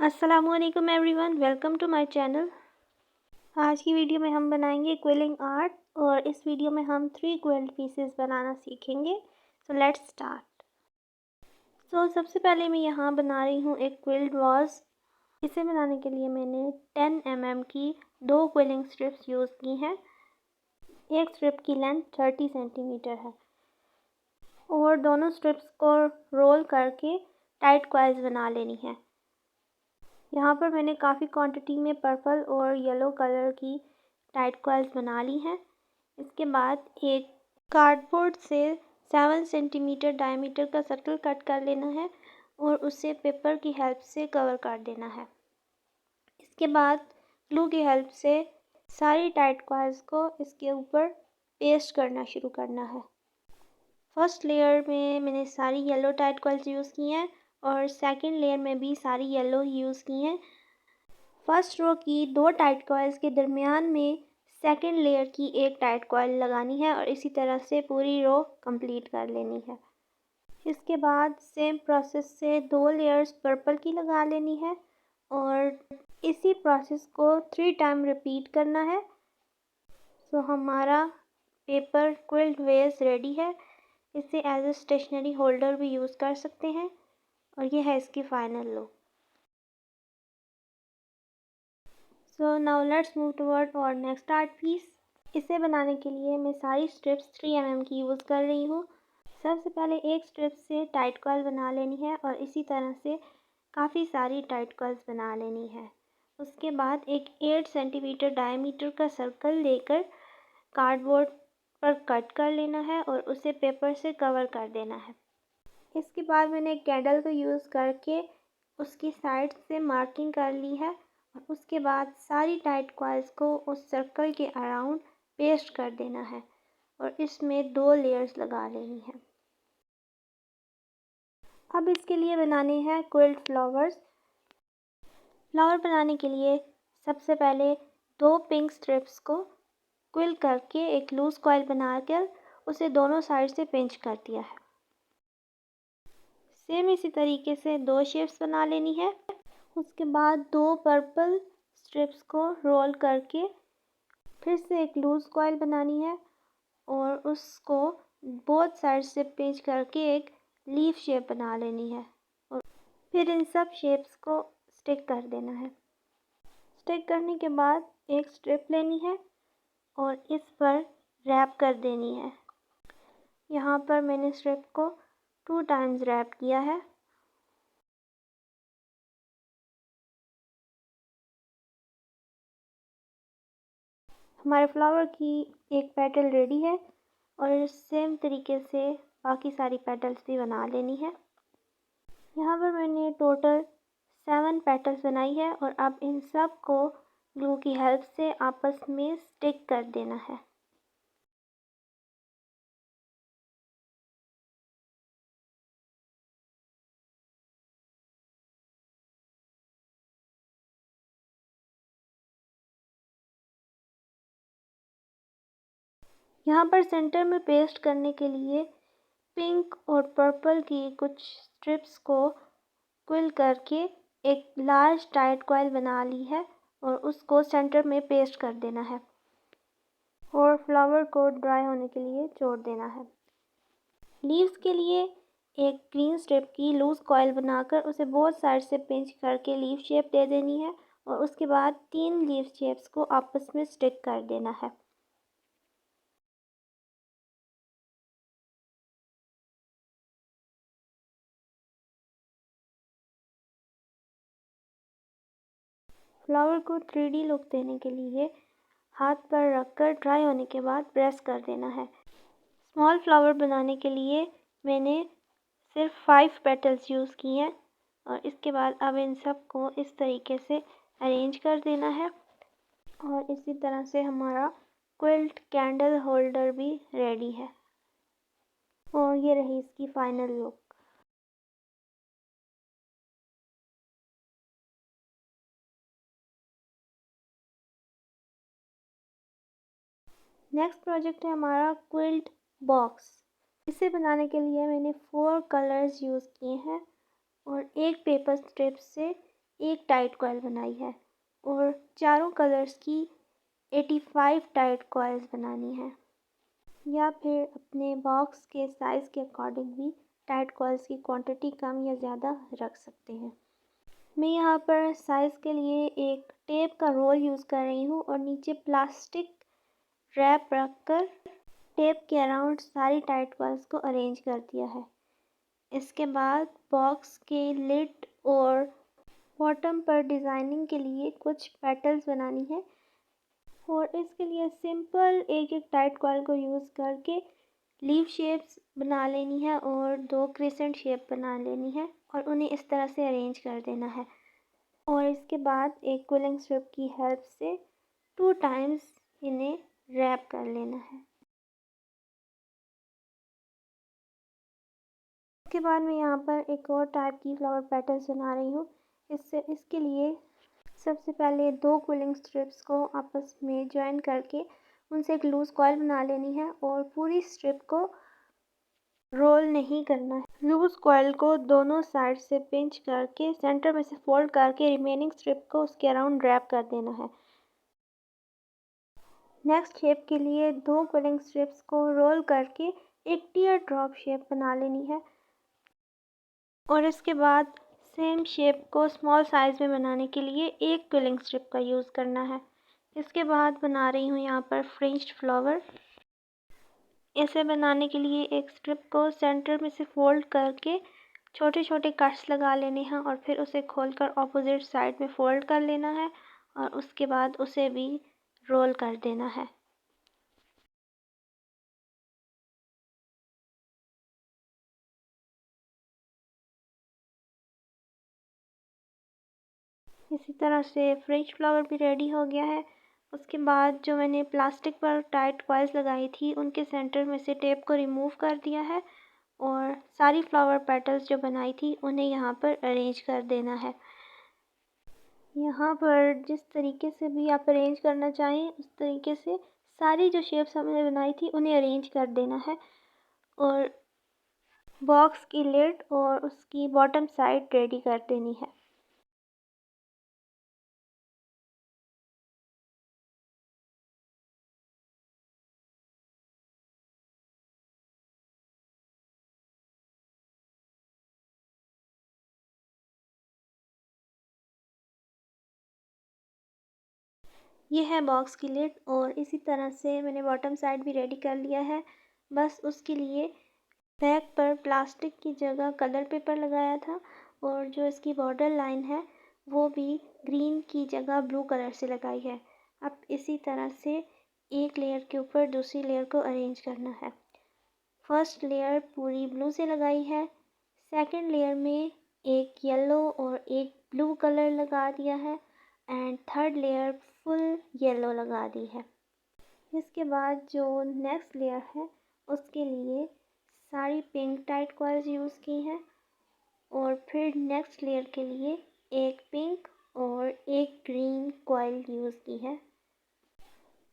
अस्सलामुअलैकुम everyone, welcome to my channel. आज की वीडियो में हम बनाएंगे क्विलिंग आर्ट और इस वीडियो में हम 3 क्विल्ट पीसेस बनाना सीखेंगे। So let's start. सबसे पहले मैं यहाँ बना रही हूँ एक क्विल्ट वाज। इसे बनाने के लिए मैंने 10 mm की 2 क्विलिंग स्ट्रिप्स यूज़ की हैं। एक स्ट्रिप की लेंथ 30 सेंटीमीटर है और दोनों स्ट्रिप्स को रोल करके टाइट कॉइल्स बना लेनी है। यहाँ पर मैंने काफ़ी क्वांटिटी में पर्पल और येलो कलर की टाइट कॉइल्स बना ली हैं। इसके बाद एक कार्डबोर्ड से 7 सेंटीमीटर डायमीटर का सर्कल कट कर लेना है और उसे पेपर की हेल्प से कवर कर देना है। इसके बाद ग्लू की हेल्प से सारी टाइट कॉइल्स को इसके ऊपर पेस्ट करना शुरू करना है। फर्स्ट लेयर में मैंने सारी येलो टाइट कॉइल्स यूज़ की हैं और सेकंड लेयर में भी सारी येलो यूज़ की हैं। फर्स्ट रो की 2 टाइट कॉइल्स के दरमियान में सेकंड लेयर की एक टाइट कॉइल लगानी है और इसी तरह से पूरी रो कंप्लीट कर लेनी है। इसके बाद सेम प्रोसेस से 2 लेयर्स पर्पल की लगा लेनी है और इसी प्रोसेस को 3 टाइम रिपीट करना है। हमारा पेपर क्विल्ट वेज रेडी है। इसे एज ए स्टेशनरी होल्डर भी यूज़ कर सकते हैं और ये है इसकी final look. So now let's move toward और नेक्स्ट आर्ट पीस। इसे बनाने के लिए मैं सारी स्ट्रिप्स 3 mm की यूज़ कर रही हूँ। सबसे पहले एक स्ट्रिप से टाइट कॉइल बना लेनी है और इसी तरह से काफ़ी सारी टाइट कॉइल्स बना लेनी है। उसके बाद एक 8 सेंटीमीटर डायमीटर का सर्कल लेकर कार्डबोर्ड पर कट कर लेना है और उसे पेपर से कवर कर देना है। इसके बाद मैंने एक कैंडल को यूज़ करके उसकी साइड से मार्किंग कर ली है और उसके बाद सारी टाइट कॉइल्स को उस सर्कल के अराउंड पेस्ट कर देना है और इसमें 2 लेयर्स लगा लेनी है। अब इसके लिए बनाने हैं क्विल्ट फ्लावर्स। फ्लावर बनाने के लिए सबसे पहले 2 पिंक स्ट्रिप्स को क्विल करके एक लूज कॉइल बनाकर उसे दोनों साइड से पिंच कर दिया है। सेम इसी तरीके से 2 शेप्स बना लेनी है। उसके बाद 2 पर्पल स्ट्रिप्स को रोल करके फिर से एक लूज कॉइल बनानी है और उसको बोथ साइड से पिंच करके एक लीफ शेप बना लेनी है और फिर इन सब शेप्स को स्टिक कर देना है। स्टिक करने के बाद एक स्ट्रिप लेनी है और इस पर रैप कर देनी है। यहाँ पर मैंने स्ट्रिप को 2 टाइम्स रैप किया है। हमारे फ्लावर की एक पेटल रेडी है और सेम तरीके से बाकी सारी पेटल्स भी बना लेनी है। यहाँ पर मैंने टोटल 7 पेटल्स बनाई है और अब इन सब को ग्लू की हेल्प से आपस में स्टिक कर देना है। यहाँ पर सेंटर में पेस्ट करने के लिए पिंक और पर्पल की कुछ स्ट्रिप्स को क्विल करके एक लार्ज टाइट कॉइल बना ली है और उसको सेंटर में पेस्ट कर देना है और फ्लावर को ड्राई होने के लिए छोड़ देना है। लीव्स के लिए एक ग्रीन स्ट्रिप की लूज़ कॉइल बनाकर उसे बोथ साइड से पिंच करके लीफ शेप दे देनी है और उसके बाद 3 लीफ शेप्स को आपस में स्टिक कर देना है। फ्लावर को 3D लुक देने के लिए हाथ पर रखकर ड्राई होने के बाद प्रेस कर देना है। स्मॉल फ्लावर बनाने के लिए मैंने सिर्फ 5 पेटल्स यूज़ किए हैं और इसके बाद अब इन सब को इस तरीके से अरेंज कर देना है और इसी तरह से हमारा क्विल्ट कैंडल होल्डर भी रेडी है और ये रही इसकी फाइनल लुक। नेक्स्ट प्रोजेक्ट है हमारा क्विल्ट बॉक्स। इसे बनाने के लिए मैंने 4 कलर्स यूज़ किए हैं और एक पेपर स्ट्रिप से एक टाइट कॉइल बनाई है और चारों कलर्स की 85 टाइट कॉइल्स बनानी है, या फिर अपने बॉक्स के साइज़ के अकॉर्डिंग भी टाइट कॉइल्स की क्वांटिटी कम या ज़्यादा रख सकते हैं। मैं यहाँ पर साइज़ के लिए एक टेप का रोल यूज़ कर रही हूँ और नीचे प्लास्टिक रैप रखकर टेप के अराउंड सारी टाइट कॉइल्स को अरेंज कर दिया है। इसके बाद बॉक्स के लिड और बॉटम पर डिज़ाइनिंग के लिए कुछ पेटल्स बनानी है और इसके लिए सिंपल एक एक टाइट कॉइल को यूज़ करके लीफ शेप्स बना लेनी है और 2 क्रिसेंट शेप बना लेनी है और उन्हें इस तरह से अरेंज कर देना है। और इसके बाद एक कूलिंग स्ट्रिप की हेल्प से 2 टाइम्स इन्हें रैप कर लेना है। इसके बाद मैं यहाँ पर एक और टाइप की फ्लावर पेटल्स बना रही हूँ। इसके लिए सबसे पहले 2 कूलिंग स्ट्रिप्स को आपस में जॉइन करके उनसे एक लूज़ कॉइल बना लेनी है और पूरी स्ट्रिप को रोल नहीं करना है। लूज़ कॉइल को दोनों साइड से पिंच करके सेंटर में से फोल्ड करके रिमेनिंग स्ट्रिप को उसके अराउंड रैप कर देना है। नेक्स्ट शेप के लिए 2 कूलिंग स्ट्रिप्स को रोल करके एक टीयर ड्रॉप शेप बना लेनी है और इसके बाद सेम शेप को स्मॉल साइज़ में बनाने के लिए एक कूलिंग स्ट्रिप का यूज़ करना है। इसके बाद बना रही हूँ यहाँ पर फ्रेंच फ्लावर। इसे बनाने के लिए एक स्ट्रिप को सेंटर में से फोल्ड करके छोटे छोटे कट्स लगा लेने हैं और फिर उसे खोलकर ऑपोजिट साइड में फोल्ड कर लेना है और उसके बाद उसे भी रोल कर देना है। इसी तरह से फ्रेंच फ्लावर भी रेडी हो गया है। उसके बाद जो मैंने प्लास्टिक पर टाइट कॉइल्स लगाई थी उनके सेंटर में से टेप को रिमूव कर दिया है और सारी फ्लावर पेटल्स जो बनाई थी उन्हें यहाँ पर अरेंज कर देना है। यहाँ पर जिस तरीके से भी आप अरेंज करना चाहें उस तरीके से सारी जो शेप्स हमने बनाई थी उन्हें अरेंज कर देना है और बॉक्स की लिड और उसकी बॉटम साइड रेडी कर देनी है। ये है बॉक्स की लिड और इसी तरह से मैंने बॉटम साइड भी रेडी कर लिया है। बस उसके लिए बैक पर प्लास्टिक की जगह कलर पेपर लगाया था और जो इसकी बॉर्डर लाइन है वो भी ग्रीन की जगह ब्लू कलर से लगाई है। अब इसी तरह से एक लेयर के ऊपर दूसरी लेयर को अरेंज करना है। फर्स्ट लेयर पूरी ब्लू से लगाई है, सेकंड लेयर में एक येलो और एक ब्लू कलर लगा दिया है and third layer full yellow लगा दी है। इसके बाद जो नेक्स्ट लेयर है उसके लिए सारी पिंक टाइट कॉइल्स यूज़ की हैं और फिर नेक्स्ट लेयर के लिए एक पिंक और एक ग्रीन कॉइल यूज़ की है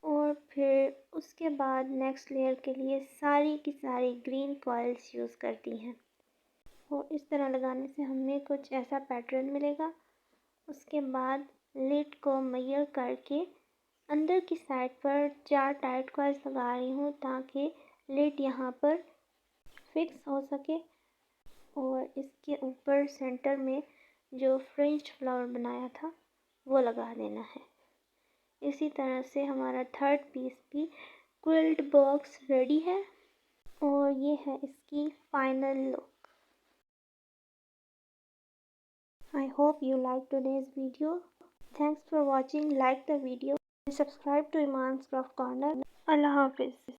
और फिर उसके बाद नेक्स्ट लेयर के लिए सारी की सारी ग्रीन कॉइल्स यूज़ करती हैं और इस तरह लगाने से हमें कुछ ऐसा पैटर्न मिलेगा। उसके बाद लिड को मेजर करके अंदर की साइड पर 4 टाइट कॉइल्स लगा रही हूँ ताकि लिड यहाँ पर फिक्स हो सके और इसके ऊपर सेंटर में जो फ्रेंच फ्लावर बनाया था वो लगा देना है। इसी तरह से हमारा थर्ड पीस भी क्विल्ट बॉक्स रेडी है और ये है इसकी final look. I hope you like today's video. Thanks for watching. Like the video and subscribe to Iman's Craft Corner. Allah Hafiz.